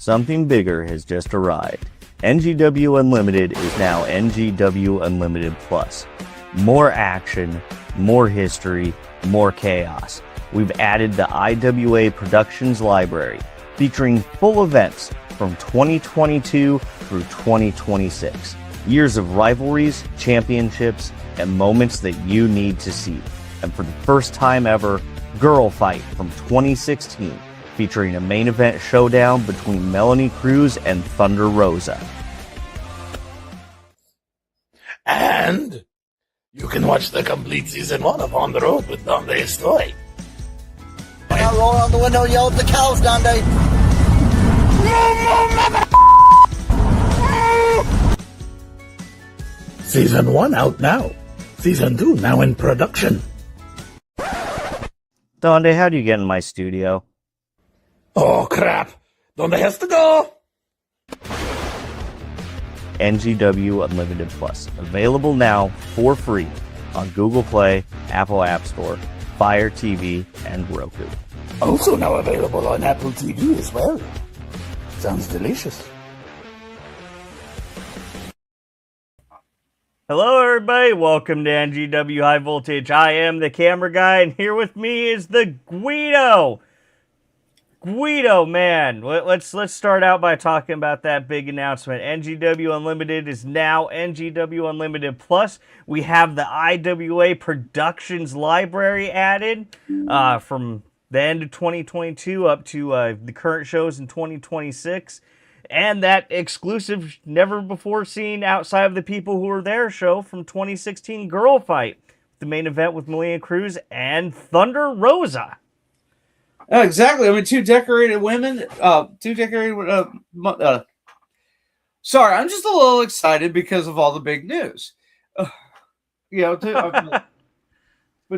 Something bigger has just arrived. NGW Unlimited is now NGW Unlimited Plus. More action, more history, more chaos. We've added the IWA Productions Library, featuring full events from 2022 through 2026. Years of rivalries, championships, and moments that you need to see. And for the first time ever, Girl Fight from 2016, featuring a main event showdown between Melanie Cruz and Thunder Rosa. And you can watch the complete season 1 of On the Road with Dante Stoy. I roll out the window and yell at the cows, Dante. Season 1 out now. Season 2 now in production. Dante, how do you get in my studio? Oh crap! Dante has to go! NGW Unlimited Plus. Available now for free on Google Play, Apple App Store, Fire TV, and Roku. Also now available on Apple TV as well. Sounds delicious. Hello everybody, welcome to NGW High Voltage. I am the camera guy, and here with me is the Guido. Guido, man, let's start out by talking about that big announcement. NGW Unlimited is now NGW Unlimited Plus. We have the IWA Productions Library added from the end of 2022 up to the current shows in 2026. And that exclusive, never-before-seen outside of the people who were there show from 2016, Girl Fight. The main event with Melania Cruz and Thunder Rosa. Exactly. I mean, two decorated women. Sorry, I'm just a little excited because of all the big news. But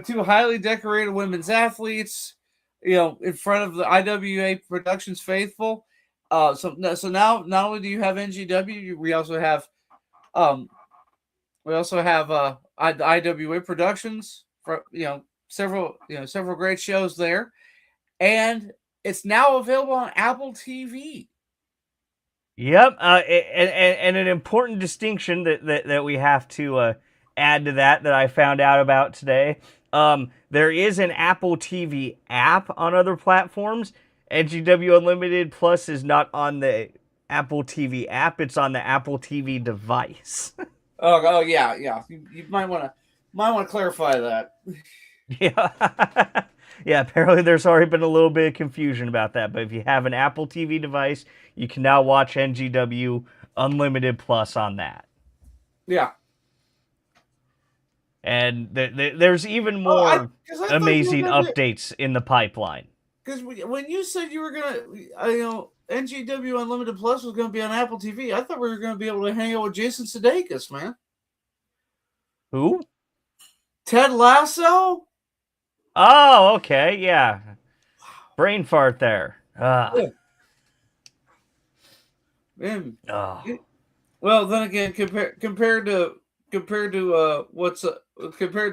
two highly decorated women's athletes, in front of the IWA Productions faithful. So now not only do you have NGW, we also have IWA Productions for several great shows there. And it's now available on Apple TV. Yep, and an important distinction that we have to add to that I found out about today. There is an Apple TV app on other platforms. NGW Unlimited Plus is not on the Apple TV app; it's on the Apple TV device. Yeah. You might want to clarify that. Yeah. Yeah, apparently there's already been a little bit of confusion about that, but if you have an Apple TV device, you can now watch NGW Unlimited Plus on that. Yeah. And there's even more amazing updates in the pipeline. Because when you said you were going to, NGW Unlimited Plus was going to be on Apple TV, I thought we were going to be able to hang out with Jason Sudeikis, man. Who? Ted Lasso? Oh, okay, yeah. Brain fart there. Yeah. Man. Well, then again, compared to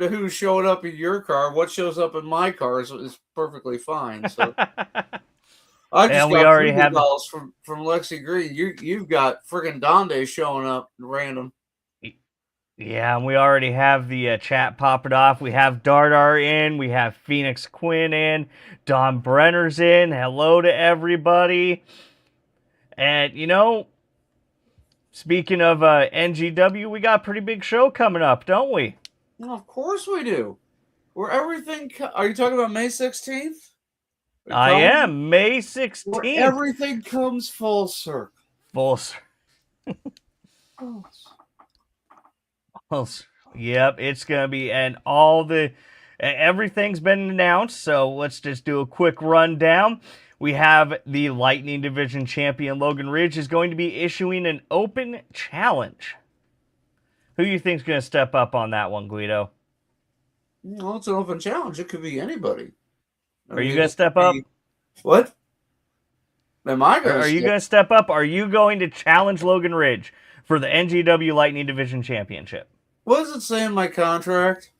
who's showing up in your car, what shows up in my car is perfectly fine. So I just got already have calls from Lexi Green. You've got friggin' Donde showing up random. Yeah, and we already have the chat popping off. We have Dardar in. We have Phoenix Quinn in. Don Brenner's in. Hello to everybody. And, speaking of NGW, we got a pretty big show coming up, don't we? Well, of course we do. Where everything... Are you talking about May 16th? I am. May 16th. Where everything comes full circle. Full circle. Yep, it's going to be, and everything's been announced, so let's just do a quick rundown. We have the Lightning Division champion, Logan Ridge, is going to be issuing an open challenge. Who do you think is going to step up on that one, Guido? Well, it's an open challenge. It could be anybody. Are you going to step up? What? Am I going to Are you going to step up? Are you going to challenge Logan Ridge for the NGW Lightning Division Championship? What does it say in my contract?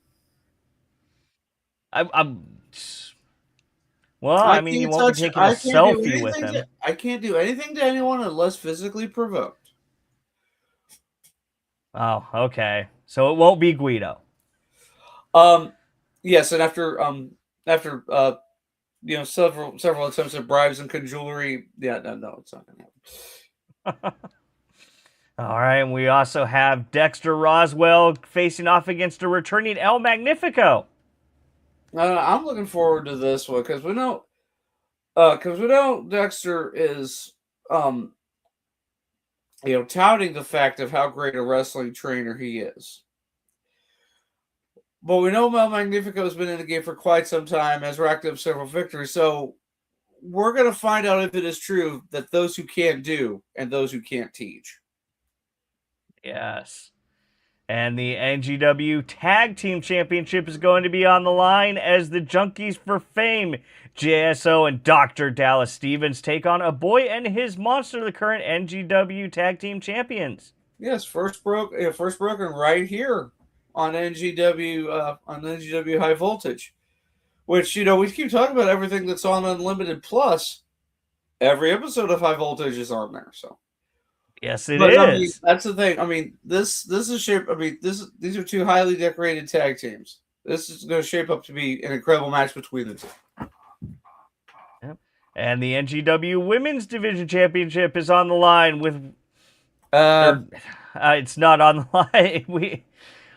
Well, I mean, you won't be taking a selfie with him. I can't do anything to anyone unless physically provoked. Oh, okay. So it won't be Guido. Yes, and after several attempts at bribes and cajolery, no, it's not gonna happen. All right, and we also have Dexter Roswell facing off against a returning El Magnifico. I'm looking forward to this one because we know Dexter is touting the fact of how great a wrestling trainer he is. But we know Mel Magnifico has been in the game for quite some time, has racked up several victories. So we're going to find out if it is true that those who can do and those who can't teach. Yes. And the NGW Tag Team Championship is going to be on the line as the Junkies for Fame, JSO and Dr. Dallas Stevens, take on a boy and his monster, the current NGW Tag Team Champions. Yes, first broken right here on NGW High Voltage, which we keep talking about everything that's on Unlimited Plus. Every episode of High Voltage is on there, so. Yes, it is. I mean, that's the thing. I mean, this is shape. I mean, these are two highly decorated tag teams. This is going to shape up to be an incredible match between the two. Yep. And the NGW Women's Division Championship is on the line with. It's not on the line.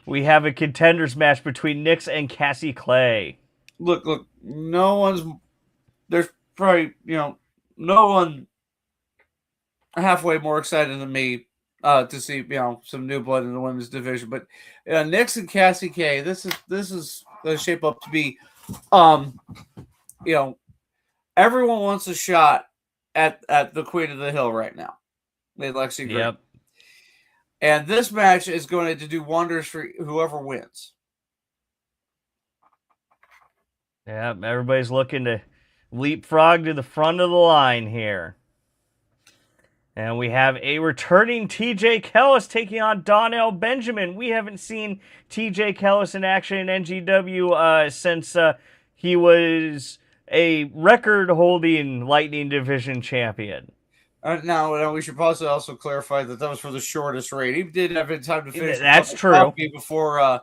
We have a contenders match between Nyx and Cassie Clay. Look. There's probably no one halfway more excited than me to see some new blood in the women's division, but Nyx and Cassie K, this is going to shape up to be everyone wants a shot at the Queen of the Hill right now, Lexi Green. Yep. And this match is going to do wonders for whoever wins. Yeah, everybody's looking to leapfrog to the front of the line here. And we have a returning TJ Kellis taking on Donnell Benjamin. We haven't seen TJ Kellis in action in NGW since he was a record-holding Lightning Division champion. Now, we should also clarify that was for the shortest reign. He did have time to finish. That's true. Before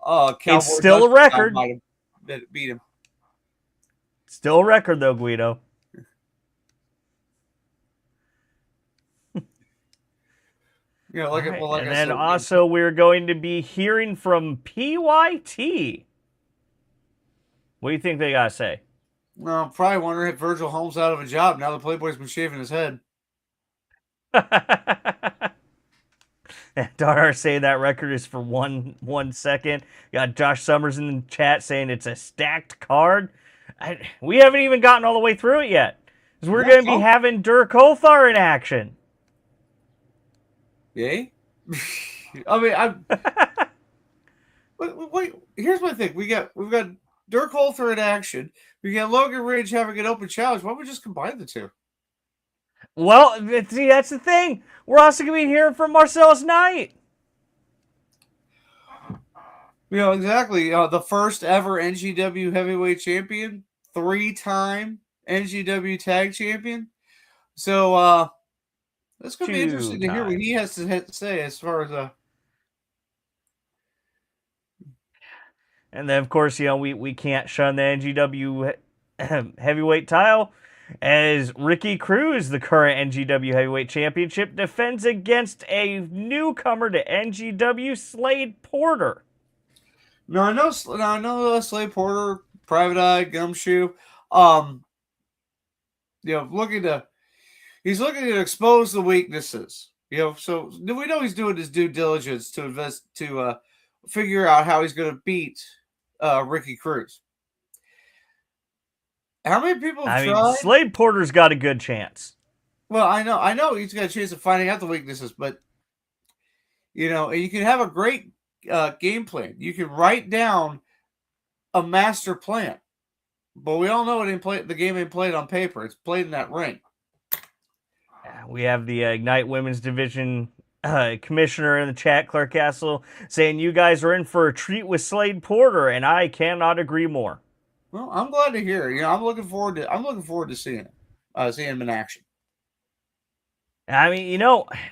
it's still a record. Might have beat him. Still a record, though, Guido. And then also we're going to be hearing from PYT. What do you think they got to say? Well, probably wondering if Virgil Holmes out of a job now the Playboy's been shaving his head. Dar saying that record is for one second. Got Josh Summers in the chat saying it's a stacked card. We haven't even gotten all the way through it yet. Because we're going to be having Dirk Olthar in action. Yay? I mean, wait. Here's my thing. We've got Dirk Olthar in action. We got Logan Ridge having an open challenge. Why don't we just combine the two? Well, see, that's the thing. We're also going to be hearing from Marcellus Knight. Exactly. The first ever NGW heavyweight champion, 3-time NGW tag champion. So, that's going to be interesting to hear what he has to say as far as And then, of course, we can't shun the NGW heavyweight title as Ricky Cruz, the current NGW heavyweight championship, defends against a newcomer to NGW, Slade Porter. No, I know Slade Porter, Private Eye, Gumshoe. He's looking to expose the weaknesses. So we know he's doing his due diligence to figure out how he's going to beat Ricky Cruz. How many people have tried? Slade Porter's got a good chance. Well, I know he's got a chance of finding out the weaknesses, but you can have a great game plan. You can write down a master plan, but we all know the game ain't played on paper. It's played in that ring. We have the Ignite Women's Division commissioner in the chat, Clark Castle, saying you guys are in for a treat with Slade Porter, and I cannot agree more. Well, I'm glad to hear. I'm looking forward to seeing him in action. I mean,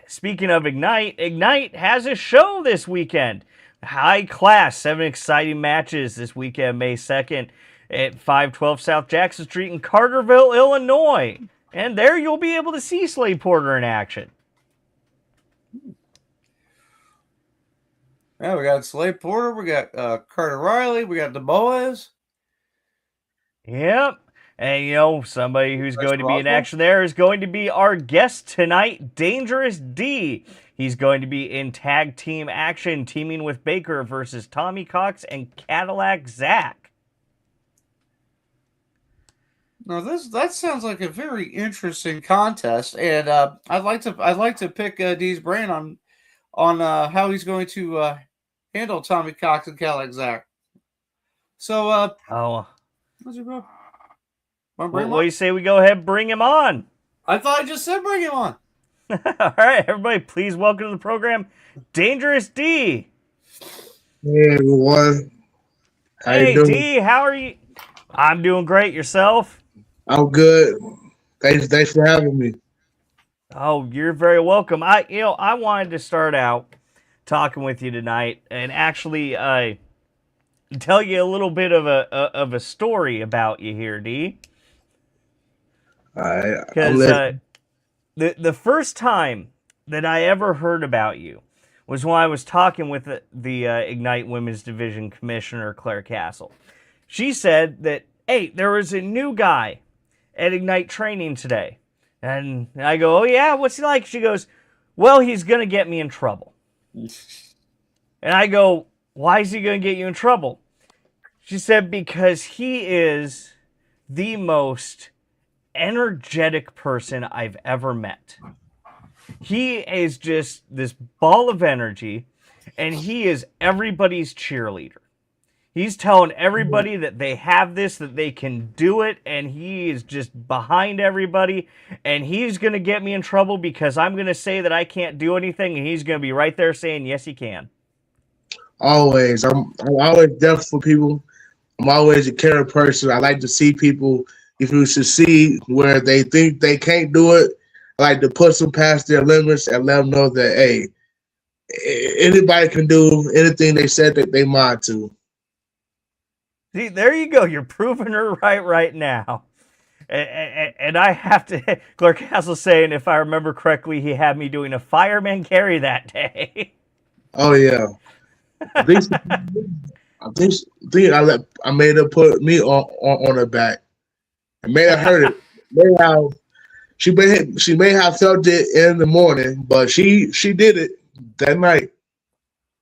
speaking of Ignite has a show this weekend. High class, 7 exciting matches this weekend, May 2nd at 512 South Jackson Street in Carterville, Illinois. And there you'll be able to see Slade Porter in action. Yeah, we got Slade Porter, we got Carter Riley, we got the Boaz. Yep. And, somebody who's going to be in action there is going to be our guest tonight, Dangerous Dee. He's going to be in tag team action, teaming with Baker versus Tommy Cox and Cadillac Zach. Now that sounds like a very interesting contest, and I'd like to pick Dee's brain on how he's going to handle Tommy Cox and Cadillac Zach. So what's your bro? What do you say we go ahead and bring him on? I thought I just said bring him on. All right, everybody, please welcome to the program, Dangerous Dee. Hey, everyone. Hey, Dee, how are you? I'm doing great. Yourself? I'm good. Thanks for having me. Oh, you're very welcome. I wanted to start out talking with you tonight and actually tell you a little bit of a story about you here, Dee. Because the first time that I ever heard about you was when I was talking with the Ignite Women's Division Commissioner, Claire Castle. She said that, hey, there was a new guy at Ignite training today. And I go, oh, yeah, what's he like? She goes, well, he's going to get me in trouble. And I go, why is he going to get you in trouble? She said, because he is the most energetic person I've ever met. He is just this ball of energy, and he is everybody's cheerleader. He's telling everybody that they have this, that they can do it, and he is just behind everybody, and he's going to get me in trouble because I'm going to say that I can't do anything, and he's going to be right there saying, yes, he can. Always. I'm always there for people. I'm always a caring person. I like to see people, if you succeed where they think they can't do it, I like to push them past their limits and let them know that, hey, anybody can do anything they said that they mind to. See, there you go. You're proving her right now. And I have to, Claire Castle saying, if I remember correctly, he had me doing a fireman carry that day. Oh, yeah. I think I made her put me on her back. I made her hurt it. She may have felt it in the morning, but she did it that night.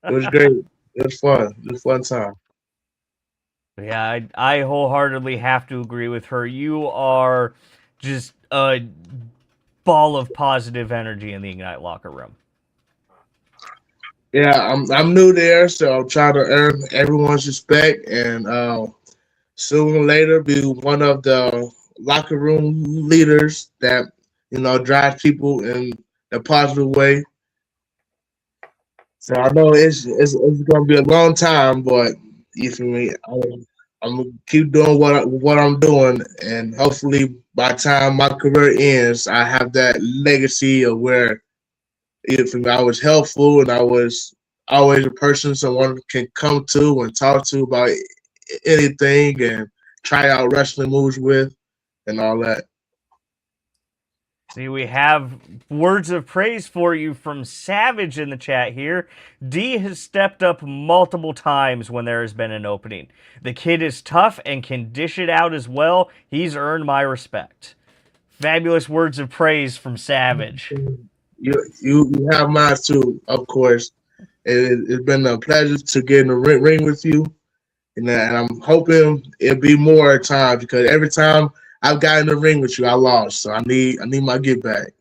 It was great. It was fun. It was a fun time. Yeah, I wholeheartedly have to agree with her. You are just a ball of positive energy in the Ignite locker room. Yeah, I'm new there, so I'm trying to earn everyone's respect, and sooner or later be one of the locker room leaders that drives people in a positive way. So I know it's gonna be a long time, but you feel me? I'm gonna keep doing what I'm doing, and hopefully by the time my career ends, I have that legacy of where I was helpful and I was always a person someone can come to and talk to about anything and try out wrestling moves with and all that. See, we have words of praise for you from Savage in the chat here. Dee has stepped up multiple times when there has been an opening. The kid is tough and can dish it out as well. He's earned my respect. Fabulous words of praise from Savage. You have mine too, of course. It's been a pleasure to get in the ring with you, and I'm hoping it'll be more times because every time I've got in the ring with you, I lost, so I need my get back.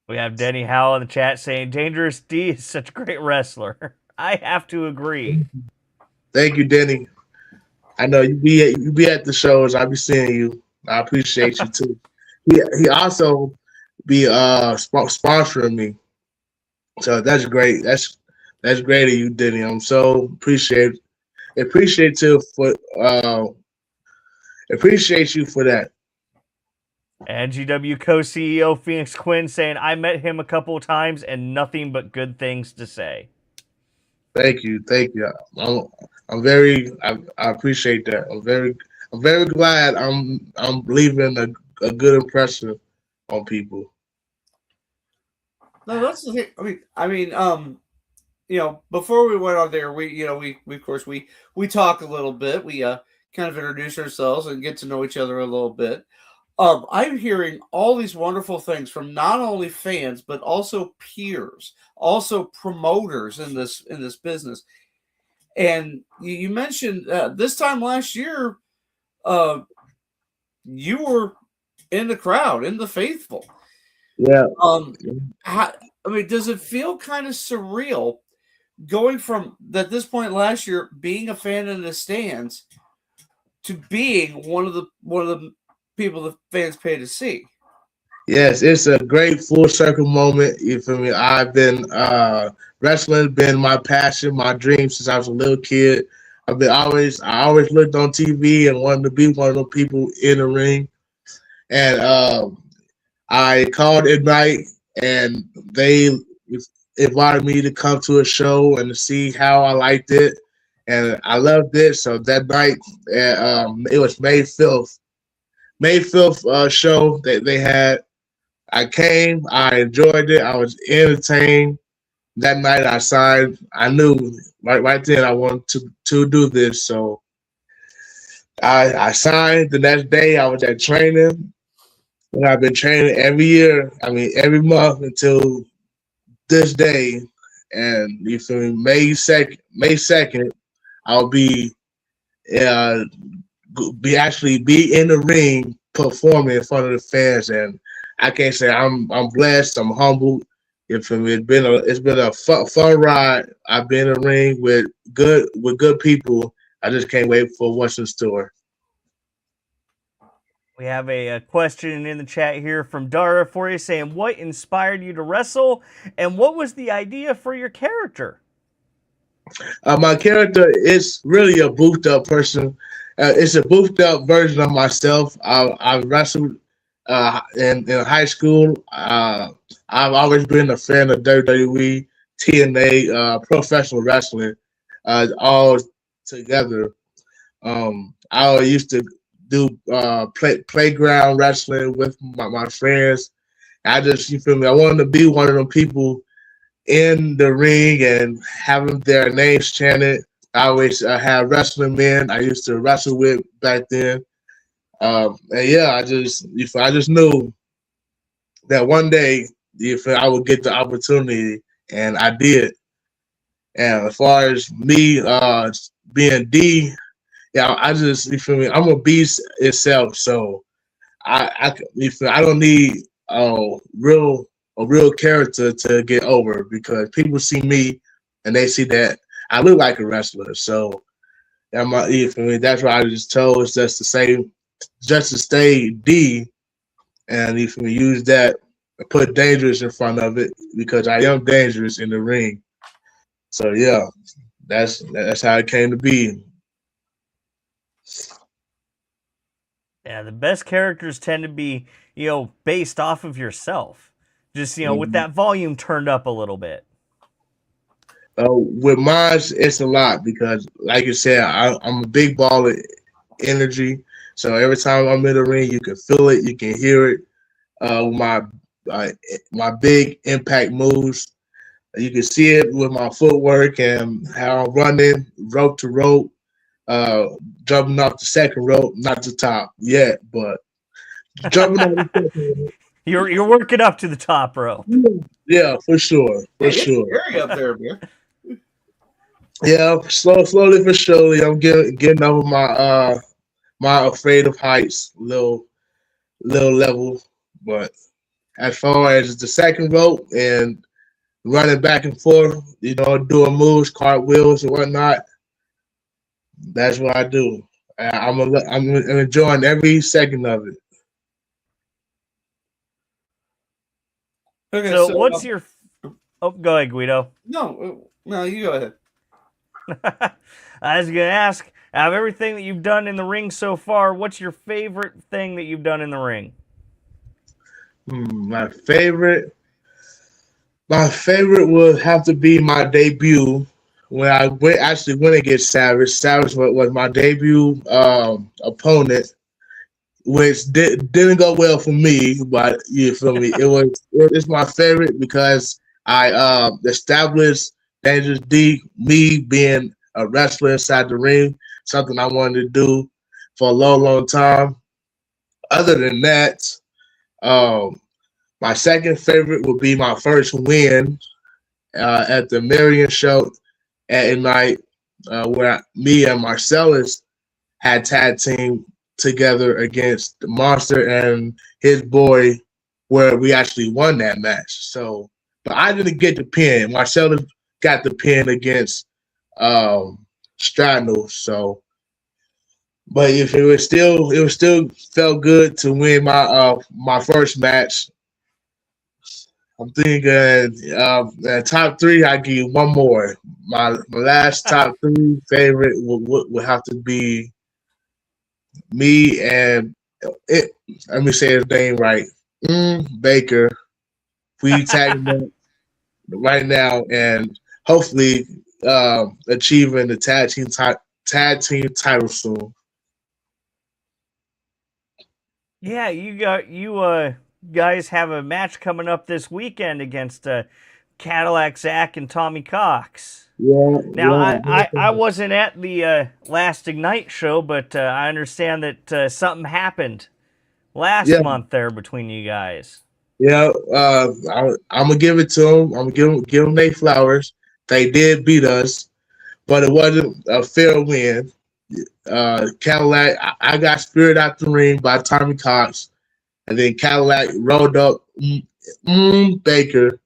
We have Denny Howell in the chat saying Dangerous Dee is such a great wrestler. I have to agree. Thank you, Denny. I know you be at the shows. I'll be seeing you. I appreciate you too. He also be sponsoring me, so that's great. That's great of you, Denny. I'm so appreciative for appreciate you for that. NGW co-CEO Phoenix Quinn saying, I met him a couple of times and nothing but good things to say. Thank you. I appreciate that. I'm very glad I'm leaving a good impression on people. No, that's the thing. Before we went on there, we of course we talk a little bit. We kind of introduce ourselves and get to know each other a little bit. I'm hearing all these wonderful things from not only fans but also peers, also promoters in this business. And you mentioned this time last year, you were in the crowd, in the faithful. Yeah. Does it feel kind of surreal going from at this point last year being a fan in the stands to being one of the people the fans pay to see? Yes, it's a great full circle moment. You feel me? I've been wrestling, been my passion, my dream since I was a little kid. I always looked on TV and wanted to be one of those people in the ring. And I called Ignite, and they invited me to come to a show and to see how I liked it, and I loved it. So that night, it was May 5th show that they had. I came, I enjoyed it, I was entertained. That night I signed. I knew right then I wanted to do this. So I signed. The next day I was at training. And I've been training every year, every month until this day. And you feel me? May 2nd, I'll be be in the ring performing in front of the fans, and I can't say I'm blessed. I'm humbled. You feel me? It's been a fun ride. I've been in the ring with good people. I just can't wait for what's in store. We have a question in the chat here from Dara for you saying, what inspired you to wrestle and what was the idea for your character? My character is really a boofed up person. It's a boofed up version of myself. I wrestled in high school. I've always been a fan of WWE, TNA, professional wrestling, all together. I used to do playground wrestling with my friends. You feel me? I wanted to be one of them people in the ring and having their names chanted. I always had wrestling men I used to wrestle with back then. And yeah, I just knew that one day I would get the opportunity, and I did. And as far as me being D, yeah, you feel me? I'm a beast itself, so I don't need a real character to get over, because people see me and they see that I look like a wrestler. So that's why I just chose just to stay D, and use that, put dangerous in front of it, because I am dangerous in the ring. So yeah, that's how it came to be. Yeah, the best characters tend to be, based off of yourself. Just, with that volume turned up a little bit. With mine, it's a lot, because, like you said, I'm a big ball of energy. So every time I'm in the ring, you can feel it, you can hear it. My big impact moves, you can see it with my footwork and how I'm running rope to rope. Jumping off the second rope, not the top yet, but jumping on the second rope. You're working up to the top rope. Yeah, for sure. It's scary up there, man. Yeah, slowly for surely, I'm getting over my afraid of heights little level. But as far as the second rope and running back and forth, doing moves, cartwheels and whatnot, that's what I do. I'm enjoying every second of it. Okay, so what's your? Oh, go ahead, Guido. No, you go ahead. I was gonna ask, Out of everything that you've done in the ring so far, what's your favorite thing that you've done in the ring? My favorite would have to be my debut when I went against Savage. Savage was my debut opponent, which didn't go well for me, but you feel me? It's my favorite because I established Dangerous Dee, me being a wrestler inside the ring, something I wanted to do for a long time. Other than that, my second favorite would be my first win at the Marion show at Ignite, where me and Marcellus had tag team together against the Monster and his boy, where we actually won that match. So, but I didn't get the pin. Marcellus got the pin against Stradle. So, but if it was still felt good to win my first match. I'm thinking top three. I give you one more. My last top three favorite would have to be me and let me say his name right. Baker. We tag him right now and hopefully achieving the tag team title soon. Yeah, you guys have a match coming up this weekend against Cadillac Zach and Tommy Cox. Yeah. Now, I wasn't at the last Ignite show, but I understand that something happened last month there between you guys. Yeah, I'm gonna give it to them. I'm gonna give them their flowers. They did beat us, but it wasn't a fair win. Cadillac, I got speared out the ring by Tommy Cox, and then Cadillac rolled up Baker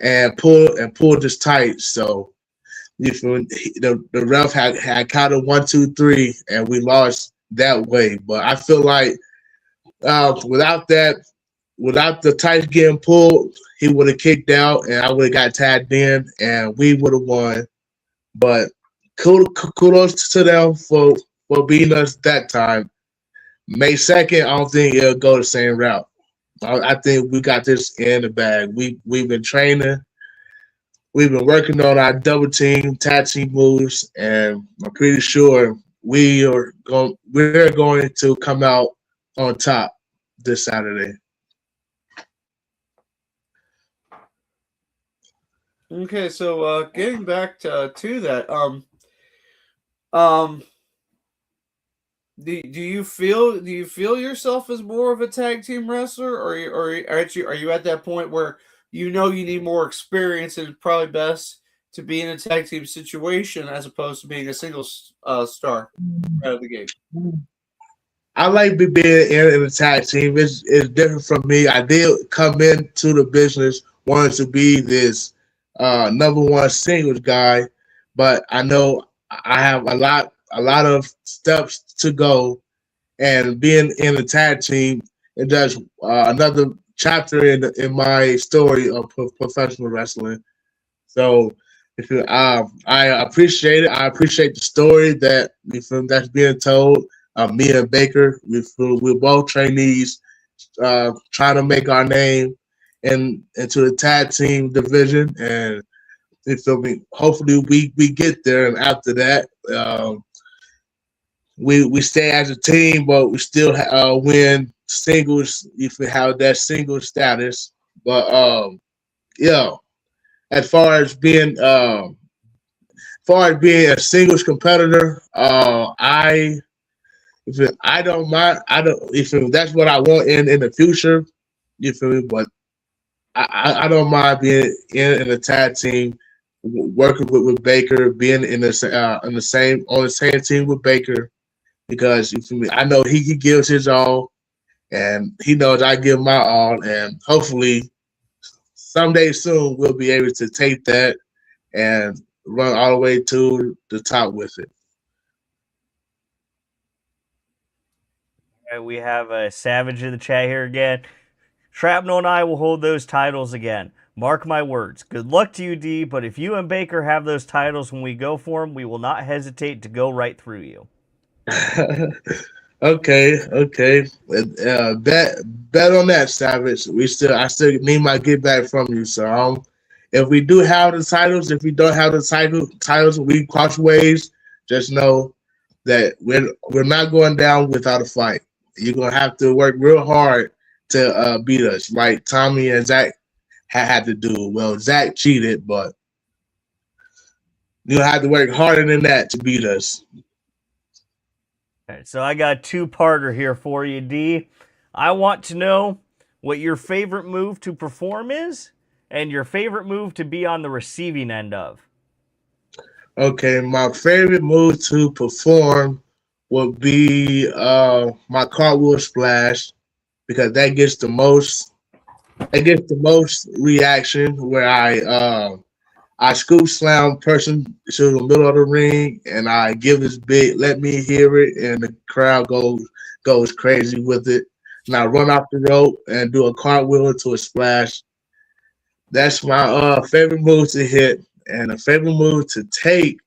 and pulled his tight. So the ref had kind of 1, 2, 3, and we lost that way. But I feel like without the tights getting pulled, he would have kicked out, and I would have got tagged in, and we would have won. But kudos to them for beating us that time. May 2nd, I don't think it'll go the same route. I think we got this in the bag. We've been training. We've been working on our double team, tag team moves, and I'm pretty sure we're going to come out on top this Saturday. Okay, so getting back to that, do you feel yourself as more of a tag team wrestler, or are you at that point where you know you need more experience and it's probably best to be in a tag team situation as opposed to being a single star out of the gate? I like being in a tag team. It's different from me. I did come into the business wanting to be this number one singles guy, but I know I have a lot of steps to go, and being in a tag team is just another chapter in my story of professional wrestling. So I appreciate it. I appreciate the story that's being told. Me and Baker, we're both trainees trying to make our name into the tag team division, and you feel me? Hopefully we get there, and after that, we stay as a team, but we still win singles if we have that single status. But yeah, as far as being a singles competitor, I don't mind. If that's what I want in the future, you feel me? But I don't mind being in a tag team, working with Baker, being on the same team with Baker, because you feel me, I know he gives his all, and he knows I give my all, and hopefully someday soon we'll be able to take that and run all the way to the top with it. We have a Savage in the chat here again. Shrapnel and I will hold those titles again. Mark my words. Good luck to you, D, but if you and Baker have those titles when we go for them, we will not hesitate to go right through you. Okay. Bet on that, Savage. I still need my get back from you. So if we do have the titles, if we don't have the titles, we cross ways. Just know that we're not going down without a fight. You're gonna have to work real hard to beat us, like Tommy and Zach had to do. Well, Zach cheated, but you'll have to work harder than that to beat us. All right, so I got a two-parter here for you, D. I want to know what your favorite move to perform is and your favorite move to be on the receiving end of. Okay, my favorite move to perform would be my cartwheel splash because that gets the most reaction where I scoop slam person to the middle of the ring and I give this big let me hear it and the crowd goes crazy with it. And I run off the rope and do a cartwheel into a splash. That's my favorite move to hit. And a favorite move to take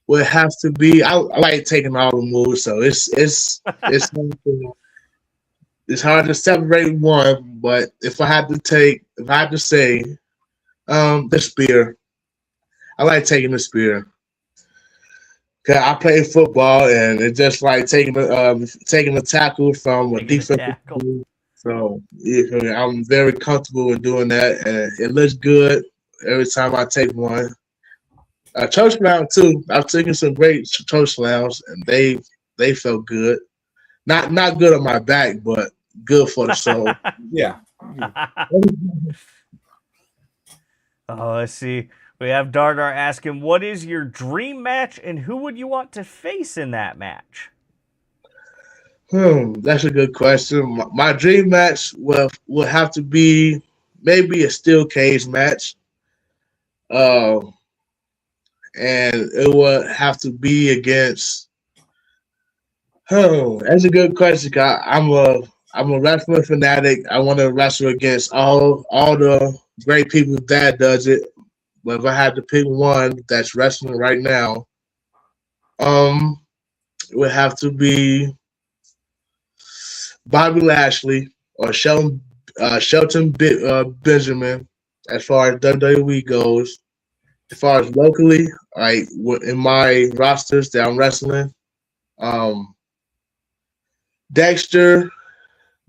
would have to be I like taking all the moves, so it's it's hard to separate one, but if I had to say, the spear. I like taking the spear. Cause I play football, and it's just like taking a tackle from a defensive team. So yeah, I'm very comfortable in doing that, and it looks good every time I take one. Choke slam too. I've taken some great choke slams, and they felt good. Not good on my back, but good for the soul. Yeah. Oh, let's see. We have Dardar asking, what is your dream match and who would you want to face in that match? That's a good question. My dream match will have to be maybe a steel cage match. Uh, and it would have to be against. Oh, that's a good question. I'm a wrestling fanatic. I want to wrestle against all the great people that does it. But if I had to pick one that's wrestling right now, it would have to be Bobby Lashley or Shelton Benjamin. As far as WWE goes, as far as locally, like in my rosters that I'm wrestling, um, Dexter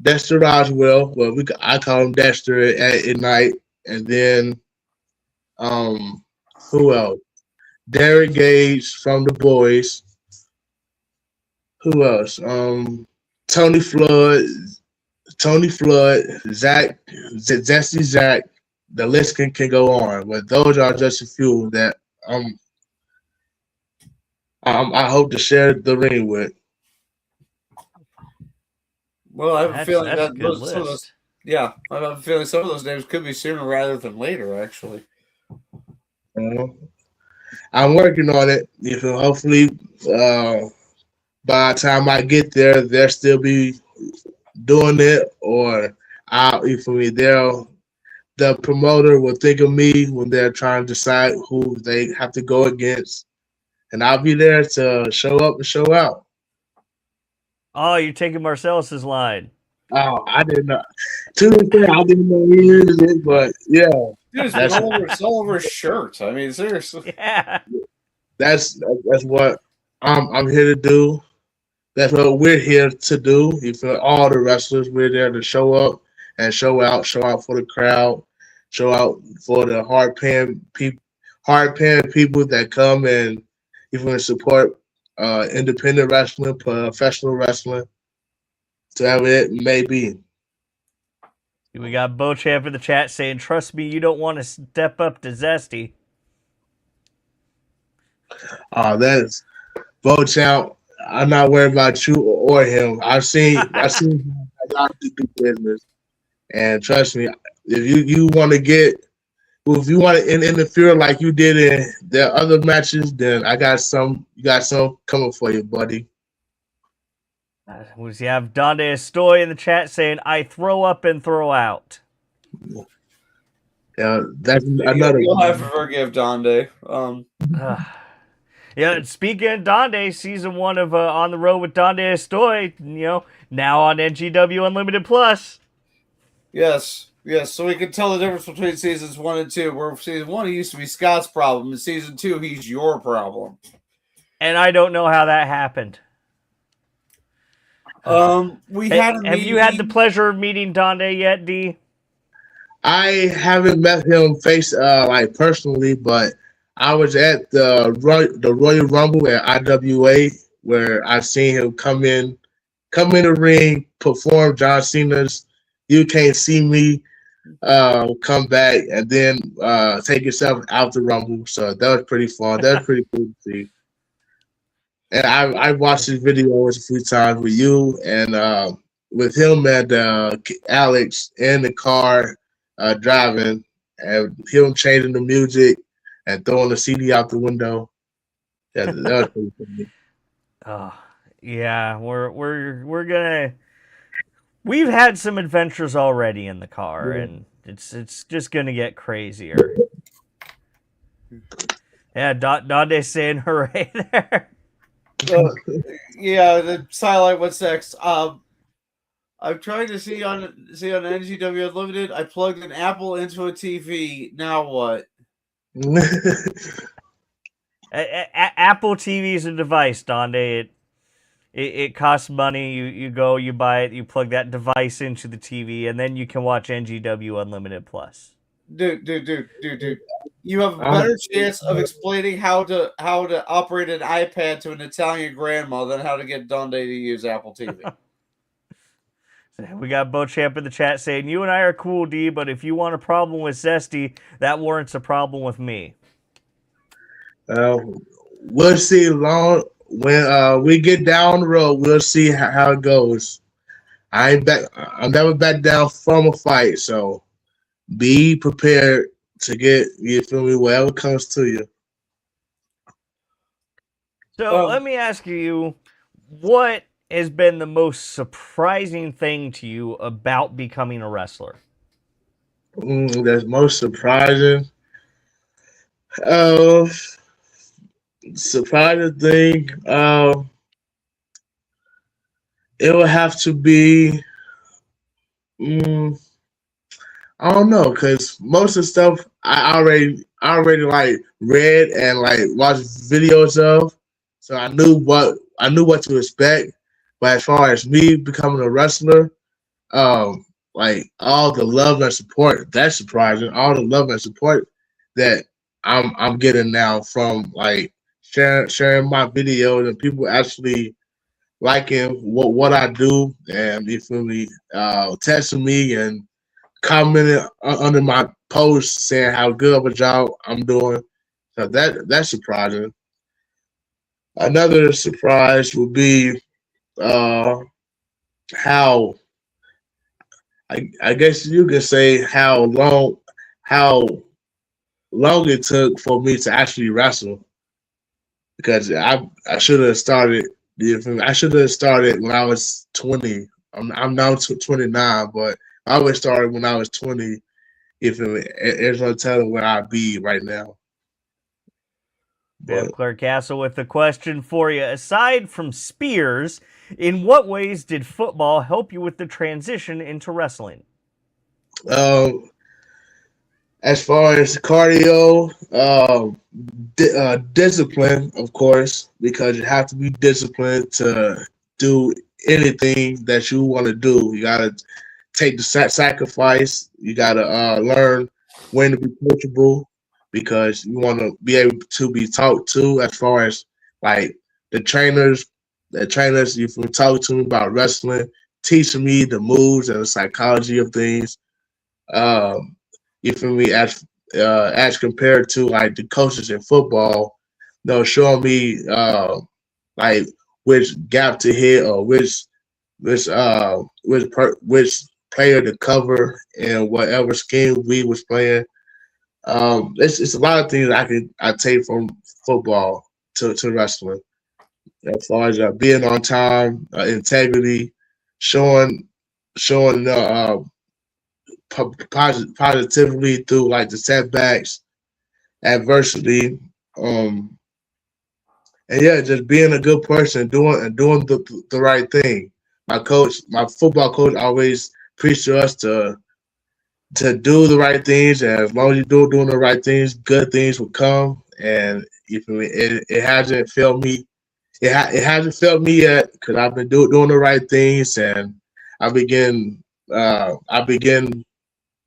Roswell. Well, I call him Dexter at Ignite, and then who else? Derek Gage from the Boys. Who else? Tony Flood, Zach, Zesty Zach. The list can go on, but those are just a few that I hope to share the ring with. Well, I have a feeling that's that a good list. some of those, yeah, I have a feeling some of those names could be sooner rather than later. Actually, I'm working on it. Hopefully, by the time I get there, they'll still be doing it, or the promoter will think of me when they're trying to decide who they have to go against, and I'll be there to show up and show out. Oh, you're taking Marcellus's line. Oh, I didn't know. To be fair, I didn't know he used it, but yeah. dude, it's all over his shirt. I mean, seriously. Yeah. That's what I'm here to do. That's what we're here to do. All the wrestlers, we're there to show up and show out for the crowd, show out for the hard paying people that come and even support independent wrestling, professional wrestling, to have it may be. We got Beauchamp in the chat saying, trust me, you don't want to step up to Zesty. That is Beauchamp. I'm not worried about you or him. I've seen y'all do business, and trust me, if you want to interfere like you did in the other matches, then I got some. You got some coming for you, buddy. We have Donde Estoy in the chat saying, I throw up and throw out. Yeah, that's another. You'll have to forgive Donde. Yeah, speaking of Donde, season 1 of On the Road with Donde Estoy, now on NGW Unlimited Plus. Yes. So we can tell the difference between seasons 1 and 2. Where season 1 he used to be Scott's problem, and season 2 he's your problem. And I don't know how that happened. We had a meeting. Have you had the pleasure of meeting Donde yet, D? I haven't met him personally, but I was at the Royal Rumble at IWA where I've seen him come in the ring, perform John Cena's "You Can't See Me," come back, and then take yourself out the Rumble. So that was pretty fun. That was pretty cool to see. And I watched his videos a few times with you and with him and Alex in the car driving, and him changing the music and throwing the CD out the window. That was pretty funny. Oh, yeah, we've had some adventures already in the car, and it's just gonna get crazier. Yeah, Donde saying hooray there. Yeah, the Silent, what's next? I'm trying to see on NGW Unlimited. I plugged an Apple into a TV. Now what? Apple TV is a device, Donde. It costs money. You go, you buy it, you plug that device into the TV, and then you can watch NGW Unlimited Plus. Dude. You have a better chance of explaining how to operate an iPad to an Italian grandma than how to get Donde to use Apple TV. We got Beauchamp in the chat saying, "You and I are cool, D, but if you want a problem with Zesty, that warrants a problem with me." We'll see when we get down the road. We'll see how it goes. I'm never back down from a fight, so be prepared to get, you feel me, whatever comes to you. So let me ask you, what has been the most surprising thing to you about becoming a wrestler? That's most surprising. Surprising thing. It would have to be. I don't know, cause most of the stuff I already like read and like watched videos of, so I knew what to expect. But as far as me becoming a wrestler, like all the love and support, that's surprising. All the love and support that I'm getting now from like sharing my videos and people actually liking what I do, and you feel me, texting me and commenting under my post saying how good of a job I'm doing. So that's surprising. Another surprise would be how I guess you could say how long it took for me to actually wrestle, because I should have started. I should have started when I was 20. I'm now 29, but I always started when I was 20. If there's no telling where I'd be right now. Claire Castle with the question for you. Aside from spears, in what ways did football help you with the transition into wrestling? As far as cardio, discipline, of course, because you have to be disciplined to do anything that you want to do. You got to take the sacrifice. You got to learn when to be coachable, because you want to be able to be talked to, as far as like the trainers, you can talk to me about wrestling, teaching me the moves and the psychology of things. You feel me, as compared to like the coaches in football, showing me like which gap to hit, or which player to cover in whatever scheme we was playing. It's a lot of things I take from football to wrestling, as far as being on time, integrity, showing positively through like the setbacks, adversity, and yeah, just being a good person, doing the right thing. My football coach, always preached to us to do the right things, and as long as you're doing the right things, good things will come. And if it hasn't failed me, it hasn't failed me yet because I've been doing the right things, and I begin I begin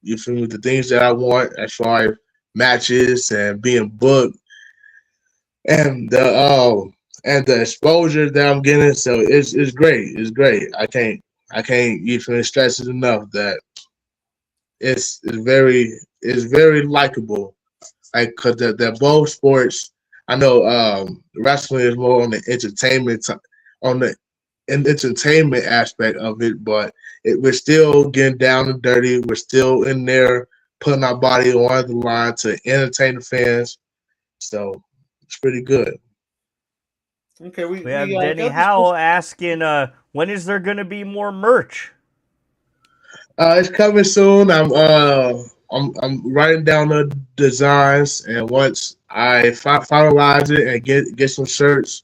you feel me, the things that I want as far as matches and being booked and the exposure that I'm getting. So it's great. It's great. I can't you feel me, stress it enough that it's very likable. Like cause the both sports, I know wrestling is more on the on the entertainment aspect of it, but we're still getting down and dirty. We're still in there putting our body on the line to entertain the fans. So it's pretty good. Okay, We have Denny Howell asking, when is there going to be more merch? It's coming soon. I'm writing down the designs, and once I finalize it and get some shirts,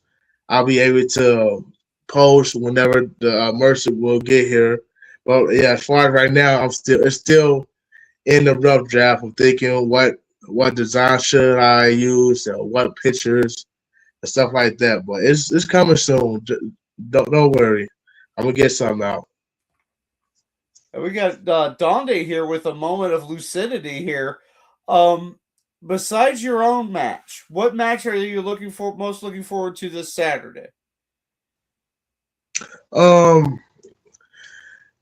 I'll be able to post whenever the merch will get here. But yeah, as far as right now, it's still in the rough draft. I'm thinking what design should I use, what pictures and stuff like that. But it's coming soon. Don't worry. I'm gonna get something out. We got Donde here with a moment of lucidity here. Besides your own match, what match are you most looking forward to this Saturday?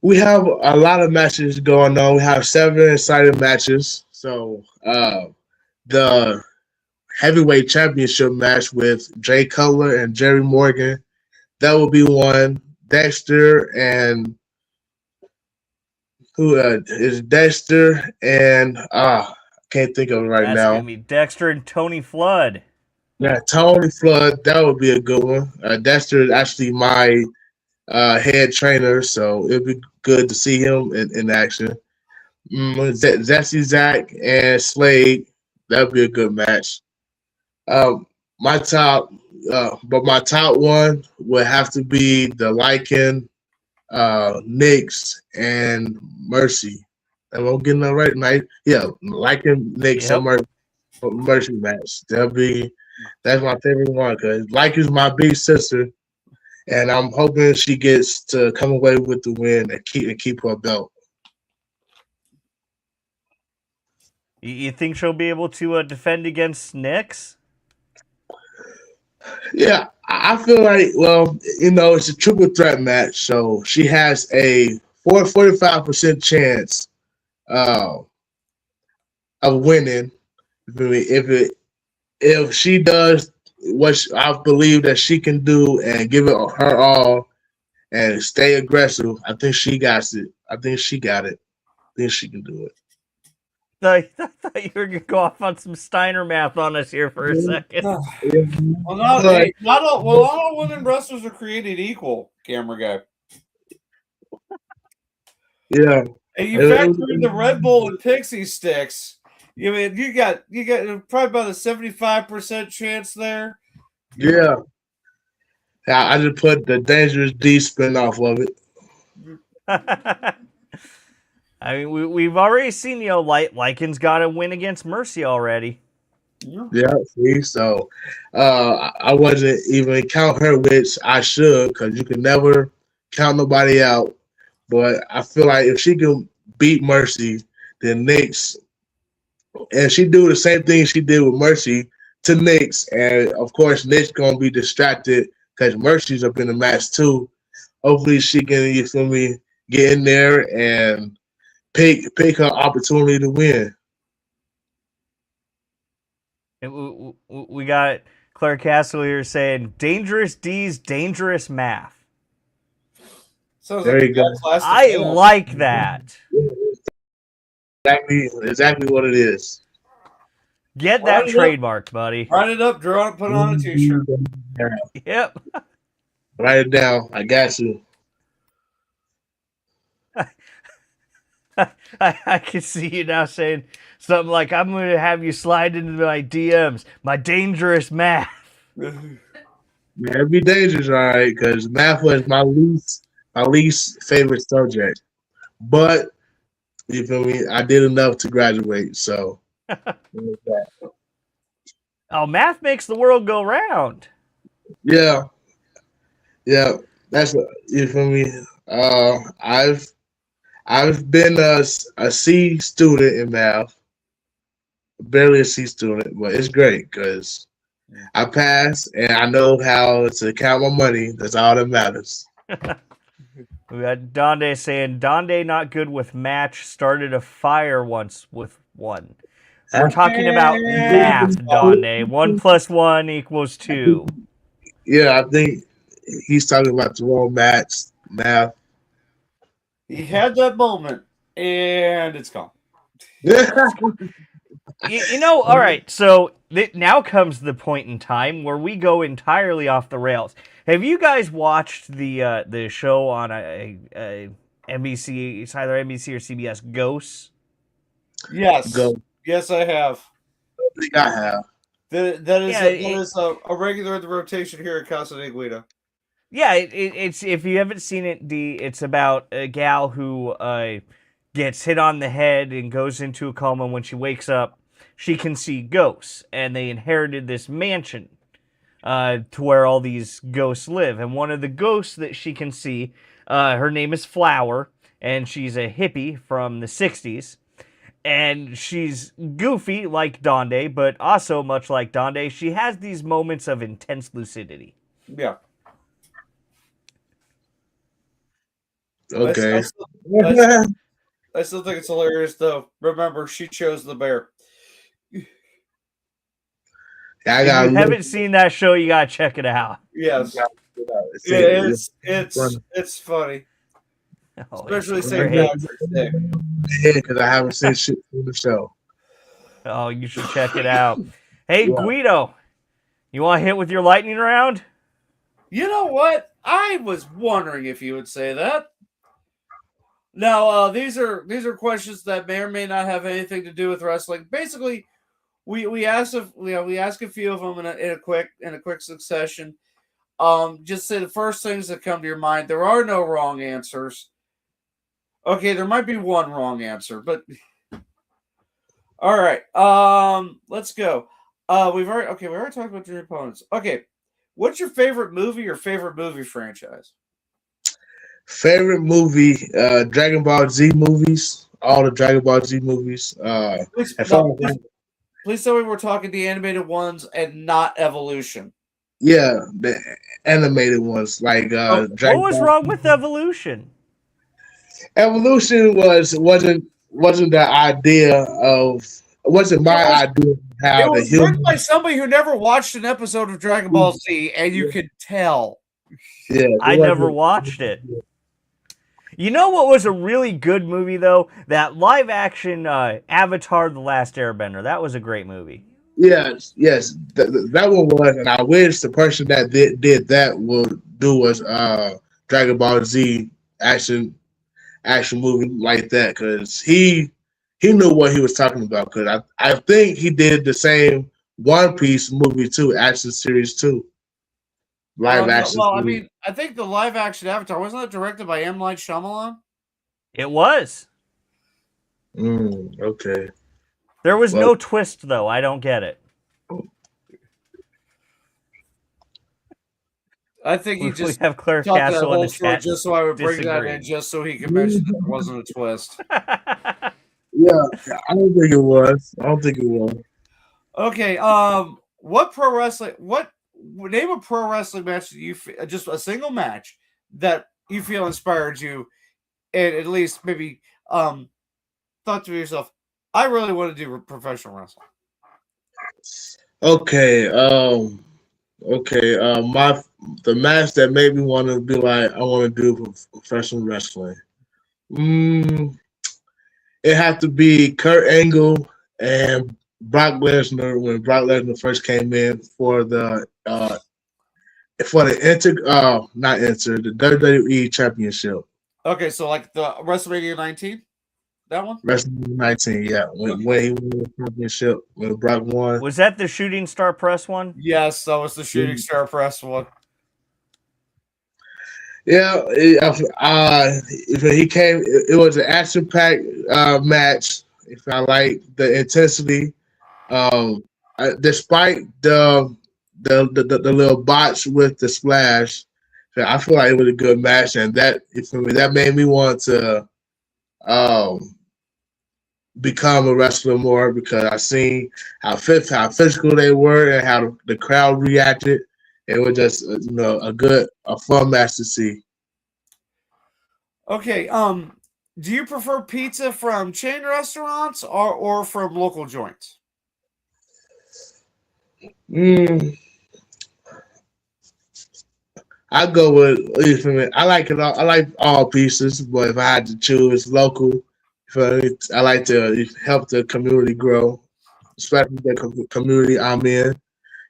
We have a lot of matches going on. We have 7 exciting matches. So the heavyweight championship match with Jay Cutler and Jerry Morgan, that will be one. Dexter and who is Dexter and can't think of it right That's now. Gonna be Dexter and Tony Flood. Yeah, Tony Flood, that would be a good one. Dexter is actually my head trainer, so it'd be good to see him in action. Zesty Zach and Slade, that would be a good match. My top, but my top one would have to be the Lycan, Knicks, and Mercy. Am I getting that right? Night, yeah, Lycan, Knicks, and Mercy match. That's my favorite one because Lycan's my big sister, and I'm hoping she gets to come away with the win and keep her belt. You think she'll be able to defend against Knicks? Yeah, I feel like, well, it's a triple threat match, so she has a 45% chance of winning. If she does what I believe that she can do and give it her all and stay aggressive, I think she got it. I think she got it. I think she can do it. I thought you were going to go off on some Steiner math on us here for a second. Well, not all women wrestlers are created equal, camera guy. Yeah. And you factor in the Red Bull and Pixie sticks. I mean, you got probably about a 75% chance there. Yeah. I just put the Dangerous Dee spin off of it. I mean, we've already seen, Lycan's got to win against Mercy already. Yeah, see, so I wasn't even count her, which I should, because you can never count nobody out. But I feel like if she can beat Mercy, then Knicks, and she do the same thing she did with Mercy to Knicks, and of course Knicks gonna be distracted because Mercy's up in the match too. Hopefully she can, you feel me, get in there and pick her opportunity to win. We got Claire Castle here saying Dangerous Dee's dangerous math. Sounds there like you go. I like that. Exactly what it is. Get that trademarked, buddy. Write it up, draw it, put it on a t-shirt. Yep. Write it down. I got you. I can see you now saying something like, I'm going to have you slide into my DMs, my dangerous math. Man, it'd be dangerous, all right, because math was my least favorite subject. But you feel me? I did enough to graduate, so. Oh, math makes the world go round. Yeah, that's you feel me. I've been a C student in math, barely a C student, but it's great because I passed and I know how to count my money. That's all that matters. We got Donde saying, Donde not good with match, started a fire once with one. We're talking about math, Donde. 1 + 1 = 2. Yeah, I think he's talking about the wrong math. He had that moment, and it's gone. You know, all right, so now comes the point in time where we go entirely off the rails. Have you guys watched the show on NBC? It's either NBC or CBS, Ghosts? Yes. Go. Yes, I have. I think I have. That is a regular in the rotation here at Casa de Guido. Yeah, it's if you haven't seen it, D, it's about a gal who gets hit on the head and goes into a coma. When she wakes up, she can see ghosts, and they inherited this mansion to where all these ghosts live. And one of the ghosts that she can see, her name is Flower, and she's a hippie from the 60s. And she's goofy like Donde, but also much like Donde, she has these moments of intense lucidity. Yeah. Okay. I still think it's hilarious, though. Remember, she chose the bear. If you haven't seen that show, you gotta check it out. Yes. It's funny. Oh, especially St. Patrick's Day. Because I haven't seen shit from the show. Oh, you should check it out. Hey, yeah. Guido, you want to hit with your lightning round? You know what? I was wondering if you would say that. Now, these are questions that may or may not have anything to do with wrestling. Basically, we ask a few of them in a quick succession. Just say the first things that come to your mind. There are no wrong answers. Okay, there might be one wrong answer, but all right. Let's go. We already talked about your opponents. Okay, what's your favorite movie or favorite movie franchise? Favorite movie, Dragon Ball Z movies. All the Dragon Ball Z movies. Please tell me we're talking the animated ones and not Evolution. Yeah, the animated ones like what was wrong with Evolution? Evolution wasn't the idea of wasn't my idea of how it was written by somebody who never watched an episode of Dragon Ball Z, and you could tell. Yeah, I never watched it. You know what was a really good movie though? That live action Avatar: The Last Airbender. That was a great movie. Yes, that one was, and I wish the person that did that would do was Dragon Ball Z action movie like that, because he knew what he was talking about. Because I think he did the same One Piece movie too, action series too. Live action. Well, I mean, I think the live action Avatar wasn't that directed by M. Night Shyamalan? It was. Okay. There was no twist though. I don't get it. I think he just have Claire Castle in the chat. Just so I would bring that in, just so he could mention that there wasn't a twist. Yeah, I don't think it was. Okay, name a pro wrestling match that you just a single match that you feel inspired you, and at least maybe thought to yourself, I really want to do professional wrestling. Okay, the match that made me want to be like, I want to do professional wrestling. It had to be Kurt Angle and Brock Lesnar when Brock Lesnar first came in for the WWE Championship. Okay, so like the WrestleMania 19, that one. WrestleMania 19, yeah, when he won the championship, when Brock won. Was that the Shooting Star Press one? Yes, that was the Shooting Star Press one. Yeah, if he came, it was an action-packed match. If I like the intensity, despite the little botch with the splash, I feel like it was a good match, and for me, that made me want to um, become a wrestler more because I seen how physical they were and how the crowd reacted. It was just a fun match to see. Okay, do you prefer pizza from chain restaurants or from local joints? I go with. I like it all. I like all pieces, but if I had to choose local, I like to help the community grow, especially the community I'm in.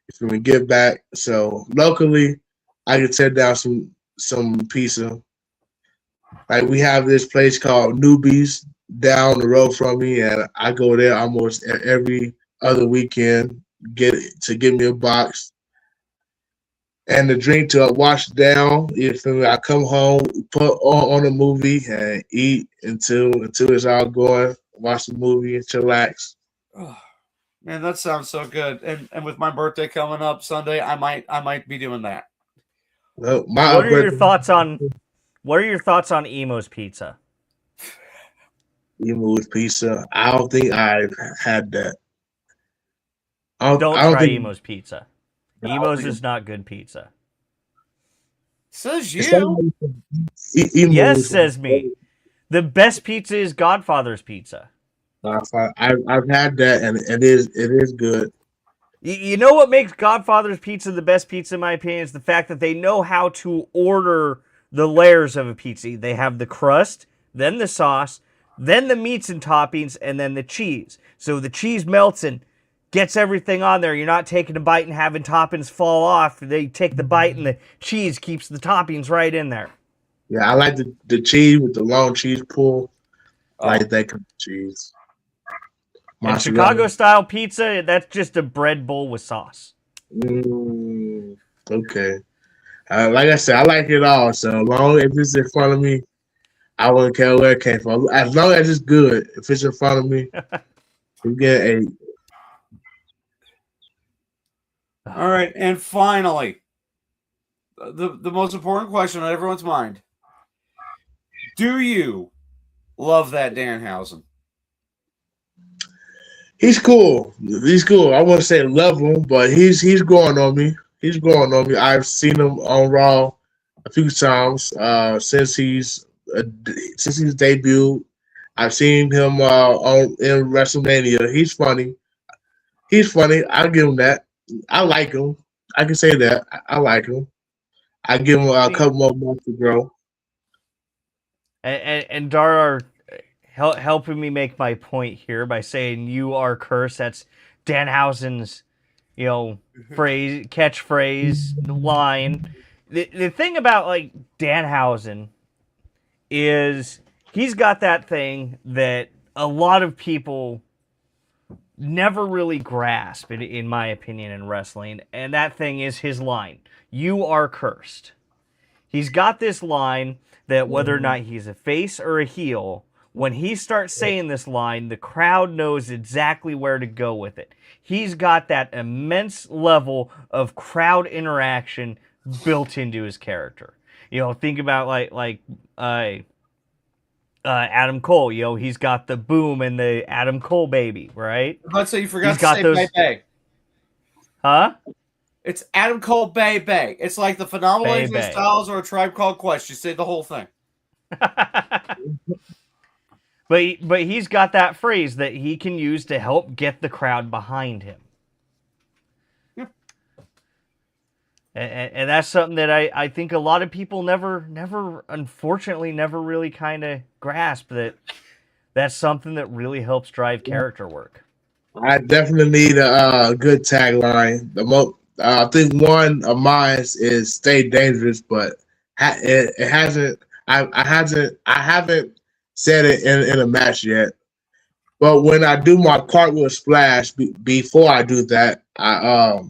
If we give back, so locally, I can tear down some pizza. Like we have this place called Newbies down the road from me, and I go there almost every other weekend give me a box and the drink to wash down. If I come home, put on a movie and eat until it's all going. Watch the movie and chillax. Oh, man, that sounds so good. And with my birthday coming up Sunday, I might be doing that. Well, what are your thoughts on Emo's Pizza? Emo's Pizza. I don't think I've had that. Don't try Emo's Pizza. Emo's is not good pizza. Says you. Yes, says me. The best pizza is Godfather's Pizza. I've had that, and it is good. You know what makes Godfather's Pizza the best pizza, in my opinion, is the fact that they know how to order the layers of a pizza. They have the crust, then the sauce, then the meats and toppings, and then the cheese. So the cheese melts and gets everything on there. You're not taking a bite and having toppings fall off. They take the bite and the cheese keeps the toppings right in there. Yeah, I like the cheese with the long cheese pull. I like that kind of cheese. And Chicago-style pizza, that's just a bread bowl with sauce. Okay. Like I said, I like it all. So as long as it's in front of me, I wouldn't care where it came from. As long as it's good, if it's in front of me, you get a. All right, and finally, the most important question on everyone's mind: do you love that Danhausen? He's cool. He's cool. I wouldn't say love him, but he's growing on me. He's growing on me. I've seen him on Raw a few times since he's debuted. I've seen him in WrestleMania. He's funny. I'll give him that. I like him. I can say that. I like him. I give him a couple more months to grow. And Dar helping me make my point here by saying "you are cursed." That's Danhausen's, catchphrase line. The thing about like Danhausen is he's got that thing that a lot of people never really grasp, in my opinion, in wrestling, and that thing is his line: "You are cursed." He's got this line that whether or not he's a face or a heel, when he starts saying this line, the crowd knows exactly where to go with it. He's got that immense level of crowd interaction built into his character. Think about like Adam Cole. He's got the boom and the Adam Cole baby, right? Let's say you forgot to say those... Bay. Huh? It's Adam Cole Bay. It's like the Phenomenal AJ Styles or a Tribe Called Quest. You say the whole thing. But he's got that phrase that he can use to help get the crowd behind him. Yeah. And that's something that I think a lot of people unfortunately never really kind of grasp, that that's something that really helps drive character work. I definitely need a good tagline. I think one of mine is "Stay Dangerous," but it hasn't. I haven't said it in a match yet. But when I do my cartwheel splash, before I do that, I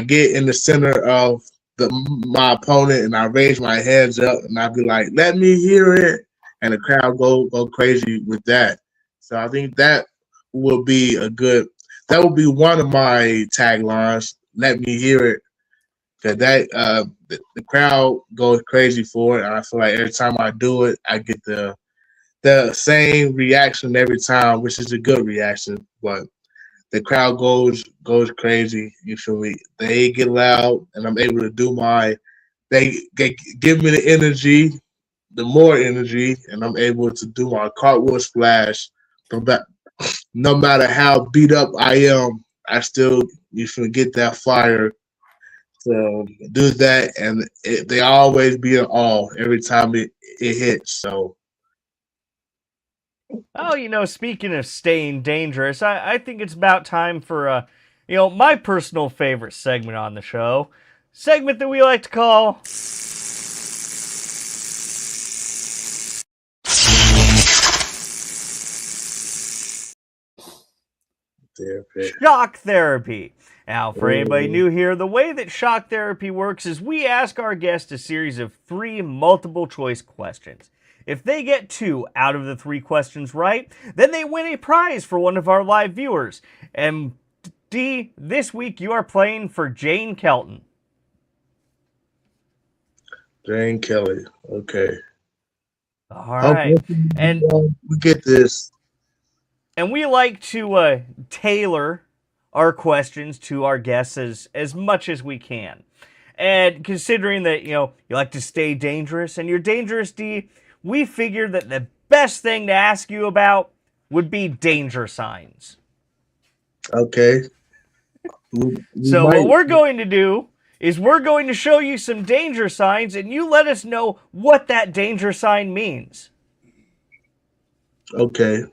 get in the center of my opponent and I raise my hands up and I be like, "Let me hear it," and the crowd go crazy with that. So I think that would be that would be one of my taglines. Let me hear it, because the crowd goes crazy for it, and I feel like every time I do it, I get the same reaction every time, which is a good reaction. But the crowd goes crazy. You feel me? They get loud, and I'm able to do they give me the energy, the more energy, and I'm able to do my cartwheel splash. No matter how beat up I am, I still you feel get that fire to do that, and they always be in awe every time it hits. So. Oh, speaking of staying dangerous, I think it's about time for, my personal favorite segment on the show. Segment that we like to call... Shock Therapy. Now, for anybody new here, the way that Shock Therapy works is we ask our guests a series of 3 multiple-choice questions. If they get 2 out of the 3 questions right, then they win a prize for one of our live viewers. And Dee, this week you are playing for Jane Kelton. Jane Kelly. Okay. All right. And we get this. And we like to tailor our questions to our guests as much as we can. And considering that, you like to stay dangerous and you're Dangerous Dee, we figured that the best thing to ask you about would be danger signs. Okay. So what we're going to do is we're going to show you some danger signs, and you let us know what that danger sign means. Okay.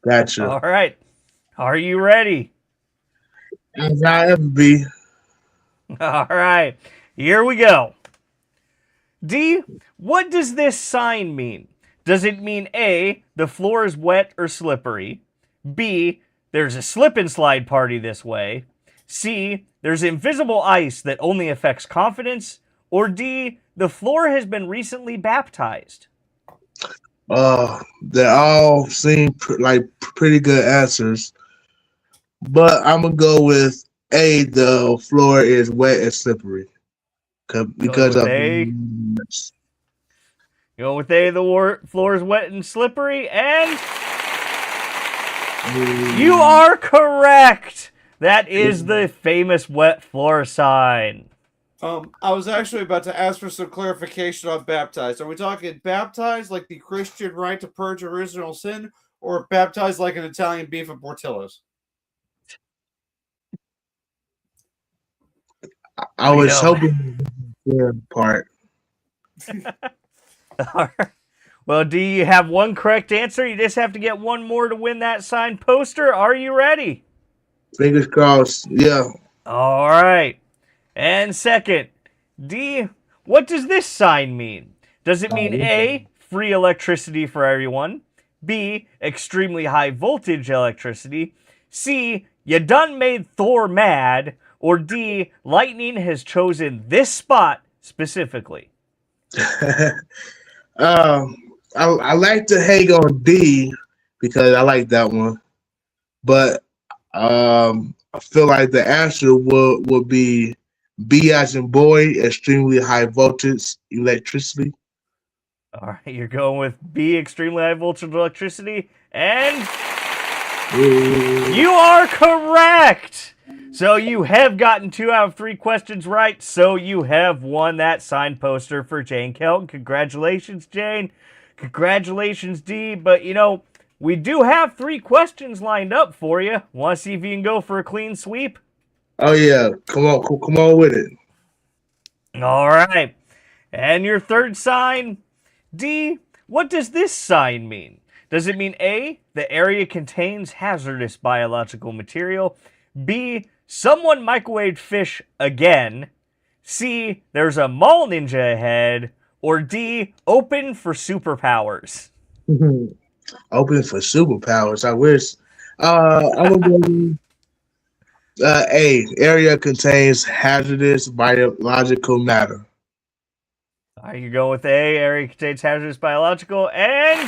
Gotcha. All right. Are you ready? As I ever be. All right. Here we go. Dee, what does this sign mean? Does it mean A, the floor is wet or slippery? B, there's a slip and slide party this way? C, there's invisible ice that only affects confidence? Or D, the floor has been recently baptized? They all seem like pretty good answers, but I'm gonna go with A. The floor is wet and slippery because of A. Go with A. The floor is wet and slippery, and you are correct. That is the famous wet floor sign. I was actually about to ask for some clarification on baptized. Are we talking baptized like the Christian rite to purge original sin, or baptized like an Italian beef at Portillo's? I was hoping the part. All right. Well, do you have one correct answer? You just have to get one more to win that signed poster. Are you ready? Fingers crossed. Yeah. All right. And second, D, what does this sign mean? Does it mean A, free electricity for everyone? B, extremely high voltage electricity? C, you done made Thor mad? Or D, lightning has chosen this spot specifically? I like to hang on D because I like that one, but I feel like the answer would be B as in boy, extremely high voltage electricity. All right, you're going with B, extremely high voltage electricity, and you are correct. So you have gotten 2 out of 3 questions right, so you have won that signed poster for Jane Kelton. Congratulations, Jane. Congratulations, Dee. But, we do have 3 questions lined up for you. Want to see if you can go for a clean sweep? Oh, yeah. Come on with it. All right. And your third sign, D, what does this sign mean? Does it mean A, the area contains hazardous biological material? B, someone microwaved fish again? C, there's a mall ninja ahead? Or D, open for superpowers? Open for superpowers. I wish. I'm gonna A. Area contains hazardous biological matter. Are you going with A? Area contains hazardous biological, and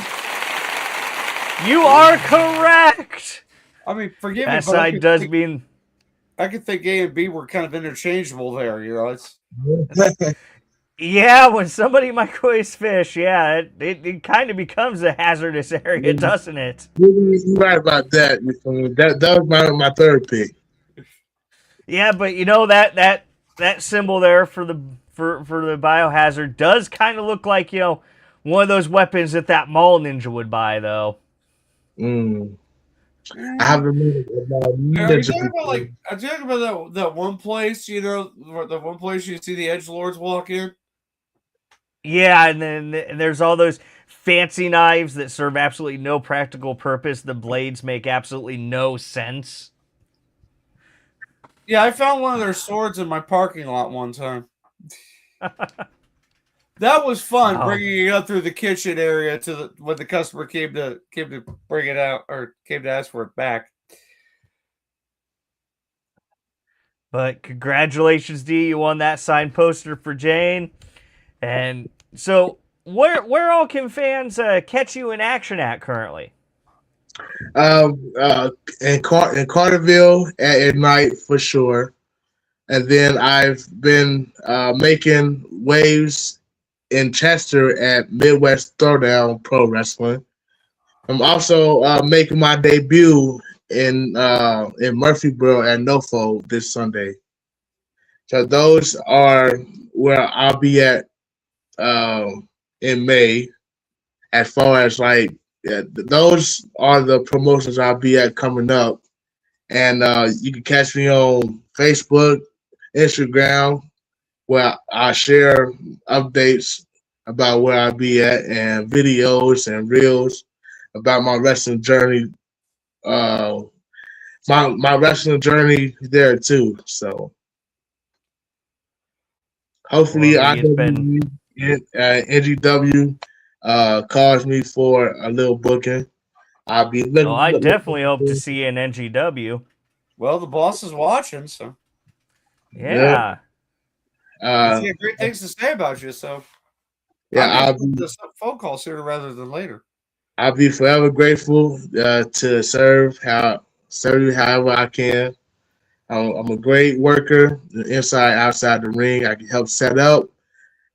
you are correct. I mean, forgive me, That but side does mean. I could think A and B were kind of interchangeable there. You know, it's Yeah, when somebody microwaves fish, yeah, it kind of becomes a hazardous area, doesn't it? You're right about that. That was my third pick. Yeah, but you know that symbol there for the biohazard does kind of look like, you know, one of those weapons that mall ninja would buy, though. Mm. I haven't made Are you talking about that one place, you know, the one place you see the edgelords walk in? Yeah, and then there's all those fancy knives that serve absolutely no practical purpose. The blades make absolutely no sense. Yeah, I found one of their swords in my parking lot one time. That was fun, bringing it up through the kitchen area to when the customer came to bring it out or came to ask for it back. But congratulations, Dee, you won that signed poster for Jane. And so, where all can fans catch you in action at currently? In Carterville at Ignite for sure, and then I've been making waves in Chester at Midwest Throwdown Pro Wrestling. I'm also making my debut in Murfreesboro at NoFo this Sunday. So those are where I'll be at in May. As far as like, those are the promotions I'll be at coming up, and you can catch me on Facebook, Instagram, where I share updates about where I'll be at and videos and reels about my wrestling journey. My wrestling journey there too. So hopefully NGW calls me for a little booking. I'll be looking. I definitely hope to see you in NGW. Well, the boss is watching, so yeah. He's got great things to say about you. So yeah, I'll be the phone call sooner rather than later. I'll be forever grateful to serve you however I can. I'm a great worker, inside, outside the ring. I can help set up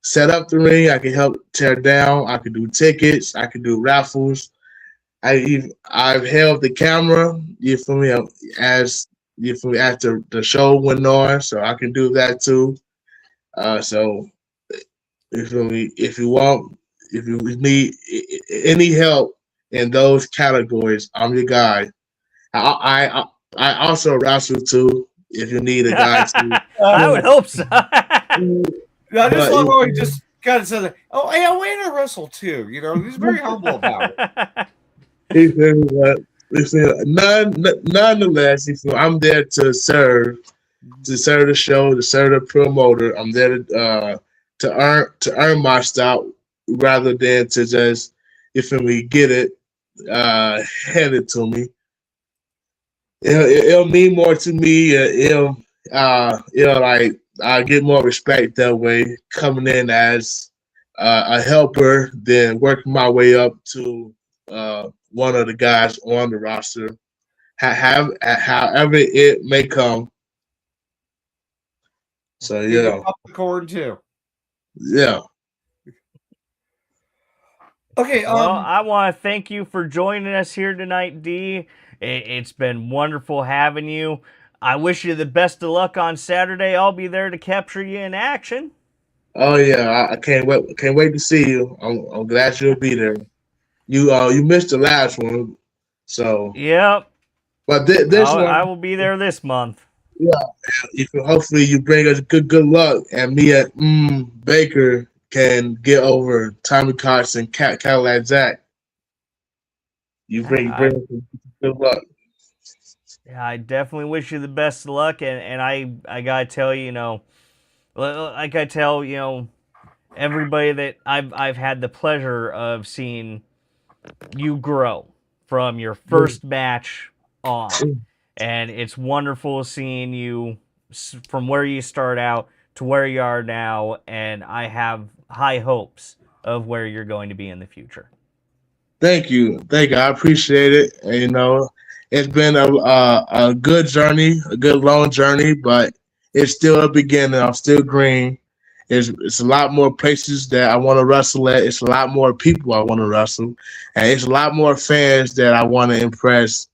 the ring. I can help tear down. I can do tickets. I can do raffles. I've held the camera. You feel me? As after the show went on, so I can do that too. So you feel me? If you need any help in those categories, I'm your guy. I also wrestle too. If you need a guy to, I would hope so. I just love how he just kind of said that. Oh, hey, I went to wrestle too. You know, he's very humble about it. Nonetheless, I'm there to serve the show, to serve the promoter. I'm there to earn my stop rather than to just, you feel me, get it handed to me. It'll mean more to me. It'll like, I get more respect that way, coming in as a helper, then working my way up to one of the guys on the roster. However it may come. So yeah, pop the corn too. Yeah. Okay. Well, I want to thank you for joining us here tonight, Dee. It's been wonderful having you. I wish you the best of luck on Saturday. I'll be there to capture you in action. Oh yeah, I can't wait. Can't wait to see you. I'm glad you'll be there. You missed the last one, so yep. But this one, I will be there this month. Yeah, hopefully you bring us good luck, and me at Baker can get over Tommy Cox and Cadillac Jack. You bring us good luck. Yeah, I definitely wish you the best of luck, and I gotta tell you, like I tell everybody that I've had the pleasure of seeing you grow from your first match on, And it's wonderful seeing you from where you start out to where you are now, and I have high hopes of where you're going to be in the future. Thank you. I appreciate it. And, it's been a good journey, a good long journey, but it's still a beginning. I'm still green. It's a lot more places that I want to wrestle at. It's a lot more people I want to wrestle, and it's a lot more fans that I want to impress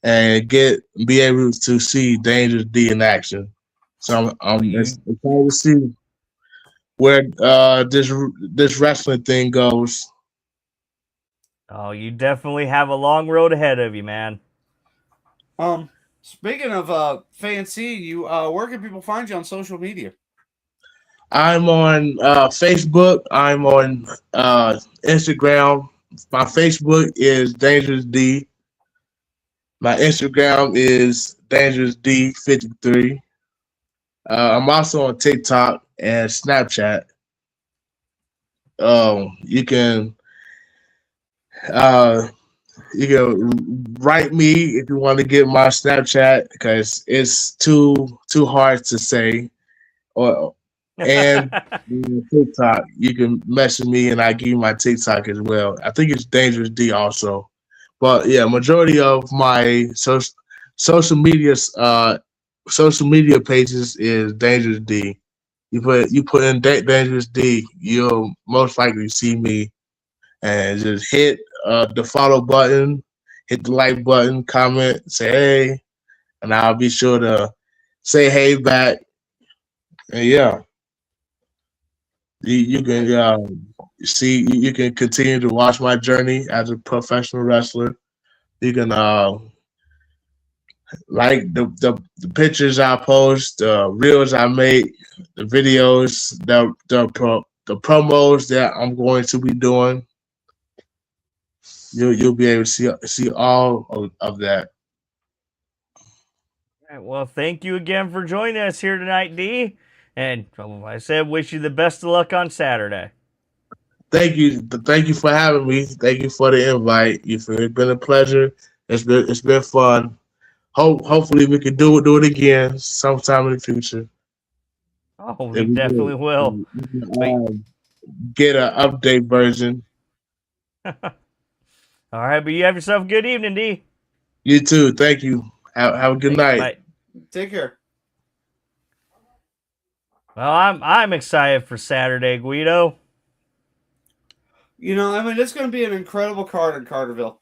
and be able to see Dangerous Dee in action. So I'm excited to see where this wrestling thing goes. Oh, you definitely have a long road ahead of you, man. Speaking of fancy, you where can people find you on social media? I'm on Facebook. I'm on Instagram. My Facebook is Dangerous Dee. My Instagram is Dangerous Dee53. I'm also on TikTok and Snapchat. You can write me if you want to get my Snapchat because it's too hard to say. And TikTok, you can message me and I give you my TikTok as well. I think it's Dangerous Dee also. But yeah, majority of my social media pages is Dangerous Dee. You put in Dangerous Dee, you'll most likely see me. And just hit the follow button, hit the like button, comment, say hey, and I'll be sure to say hey back. And yeah, you can see, you can continue to watch my journey as a professional wrestler. You can like the pictures I post, the reels I make, the videos, the promos that I'm going to be doing. You'll be able to see all of that. All right, well, thank you again for joining us here tonight, Dee. And like I said, wish you the best of luck on Saturday. Thank you for having me. Thank you for the invite. It's been a pleasure. It's been fun. Hopefully we can do it again sometime in the future. Oh, we definitely will. Get an update version. All right, but you have yourself a good evening, Dee. You too. Thank you. Have a good night. Bye. Take care. Well, I'm excited for Saturday, Guido. It's going to be an incredible card in Carterville,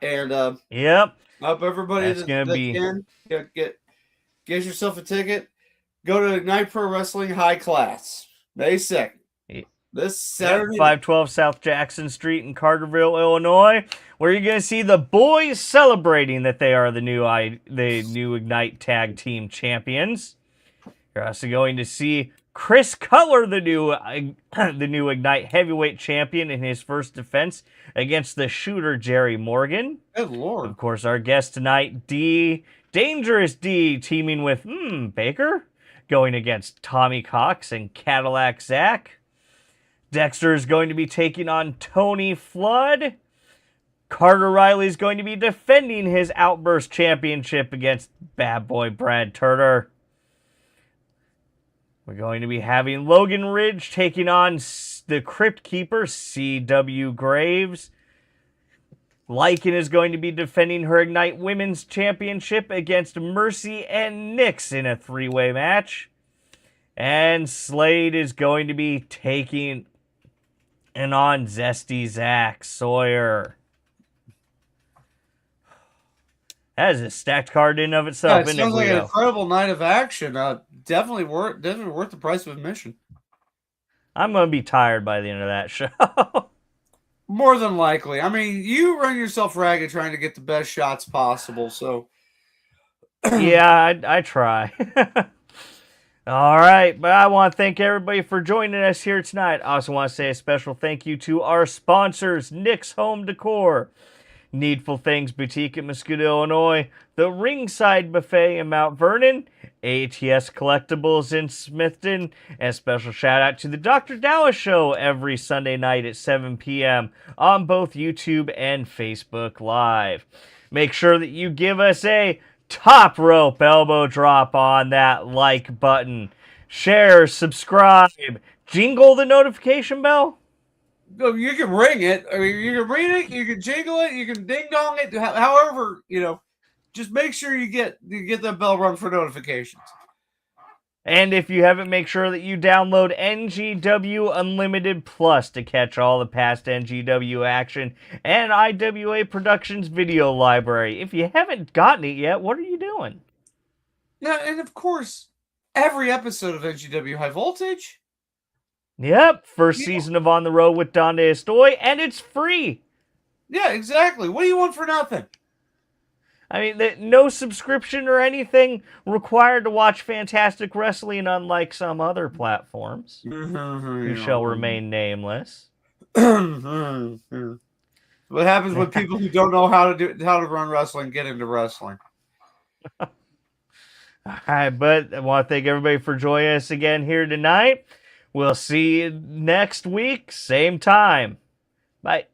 and yep. Up everybody That's that can get yourself a ticket. Go to Ignite Pro Wrestling High Class, May 2nd. This Saturday, 512 South Jackson Street in Carterville, Illinois, where you're going to see the boys celebrating that they are the new Ignite Tag Team Champions. You're also going to see Chris Cutler, the new Ignite Heavyweight Champion, in his first defense against the shooter Jerry Morgan. Good Lord! Of course, our guest tonight, Dangerous Dee, teaming with Baker, going against Tommy Cox and Cadillac Zach. Dexter is going to be taking on Tony Flood. Carter Riley is going to be defending his Outburst Championship against Bad Boy Brad Turner. We're going to be having Logan Ridge taking on the Crypt Keeper, C.W. Graves. Lycan is going to be defending her Ignite Women's Championship against Mercy and Nix in a three-way match. And Slade is going to be taking on Zesty Zach Sawyer. That is a stacked card in and of itself. Yeah, it sounds like an incredible night of action. Definitely worth the price of admission. I'm going to be tired by the end of that show. More than likely. I mean, you run yourself ragged trying to get the best shots possible. So, yeah, I try. All right, but I want to thank everybody for joining us here tonight. I also want to say a special thank you to our sponsors, Nick's Home Decor, Needful Things Boutique in Muskegon, Illinois, the Ringside Buffet in Mount Vernon, ATS Collectibles in Smithton, and a special shout out to the Dr. Dallas Show every Sunday night at 7 p.m. on both YouTube and Facebook Live. Make sure that you give us a top rope elbow drop on that like button. Share, subscribe, jingle the notification bell. You can ring it. I mean, you can ring it, you can jingle it, you can ding dong it. However, just make sure you get the bell rung for notifications. And if you haven't, make sure that you download NGW Unlimited Plus to catch all the past NGW action and IWA Productions video library. If you haven't gotten it yet, what are you doing? Yeah, and of course, every episode of NGW High Voltage. Yep, first season of On the Road with Donde Estoy, and it's free. Yeah, exactly. What do you want for nothing? I mean, no subscription or anything required to watch fantastic wrestling, unlike some other platforms. Who shall remain nameless. What happens when people who don't know how to run wrestling get into wrestling? All right, but I want to thank everybody for joining us again here tonight. We'll see you next week, same time. Bye.